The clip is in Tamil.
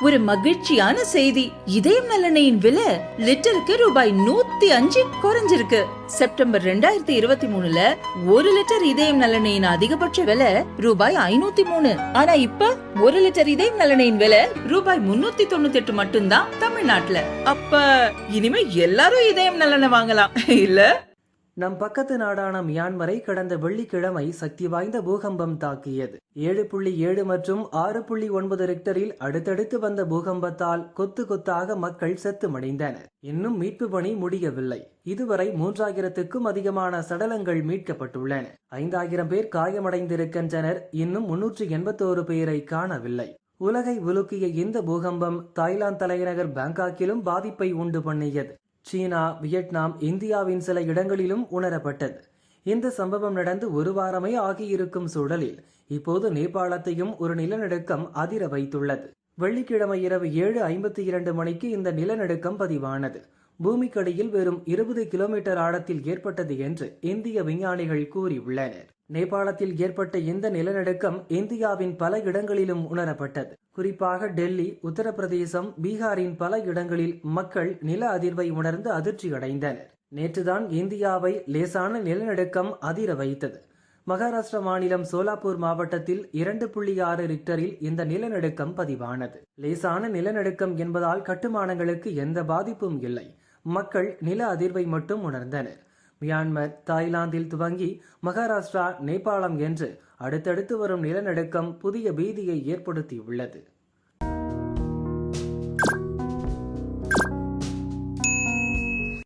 ஒரு மகிழ்ச்சியான செய்தி. இதயம் நல்லெண்ணெயின் விலை லிட்டருக்கு ரூபாய் 105 குறைஞ்சிருக்கு. செப்டம்பர் 2023ல 1 லிட்டர் இதயம் நல்லெண்ணெயின் அதிகபட்ச விலை ரூபாய் 503. ஆனா இப்ப 1 லிட்டர் இதயம் நல்லெண்ணெயின் விலை ரூபாய் 398 மட்டும்தான் தமிழ்நாட்டுல. அப்ப இனிமே எல்லாரும் இதயம் நல்லெண்ணெய் வாங்கலாம் இல்ல? நம் பக்கத்து நாடான மியான்மரை கடந்த வெள்ளிக்கிழமை சக்தி வாய்ந்த பூகம்பம் தாக்கியது. 7.7 மற்றும் 6.9 ரிக்டரில் அடுத்தடுத்து வந்த பூகம்பத்தால் கொத்து கொத்தாக மக்கள் செத்து மடிந்தனர். இன்னும் மீட்பு பணி முடியவில்லை. இதுவரை 3000க்கும் அதிகமான சடலங்கள் மீட்கப்பட்டுள்ளன. 5000 பேர் காயமடைந்திருக்கின்றனர். இன்னும் 381 பேரை காணவில்லை. உலகை உலுக்கிய இந்த பூகம்பம் தாய்லாந்து தலைநகர் பாங்காக்கிலும் பாதிப்பை உண்டு பண்ணியது. சீனா, வியட்நாம், இந்தியாவின் சில இடங்களிலும் உணரப்பட்டது. இந்த சம்பவம் நடந்து ஒரு வாரமே ஆகியிருக்கும் சூழலில் இப்போது நேபாளத்தையும் ஒரு நிலநடுக்கம் அதிர வைத்துள்ளது. வெள்ளிக்கிழமை இரவு 7:52 மணிக்கு இந்த நிலநடுக்கம் பதிவானது. பூமிக்கடியில் வெறும் 20 கிலோமீட்டர் ஆழத்தில் ஏற்பட்டது என்று இந்திய விஞ்ஞானிகள் கூறியுள்ளனர். நேபாளத்தில் ஏற்பட்ட இந்த நிலநடுக்கம் இந்தியாவின் பல இடங்களிலும் உணரப்பட்டது. குறிப்பாக டெல்லி, உத்தரப்பிரதேசம், பீகாரின் பல இடங்களில் மக்கள் நில அதிர்வை உணர்ந்து அதிர்ச்சி அடைந்தனர். நேற்றுதான் இந்தியாவை லேசான நிலநடுக்கம் அதிர வைத்தது. மகாராஷ்டிரா மாநிலம் சோலாப்பூர் மாவட்டத்தில் 2.6 ரிக்டரில் இந்த நிலநடுக்கம் பதிவானது. லேசான நிலநடுக்கம் என்பதால் கட்டுமானங்களுக்கு எந்த பாதிப்பும் இல்லை. மக்கள் நில அதிர்வை மட்டும் உணர்ந்தனர். மியான்மர், தாய்லாந்தில் துவங்கி மகாராஷ்டிரா, நேபாளம் என்று அடுத்தடுத்து வரும் நிலநடுக்கம் புதிய பீதியை ஏற்படுத்தியுள்ளது.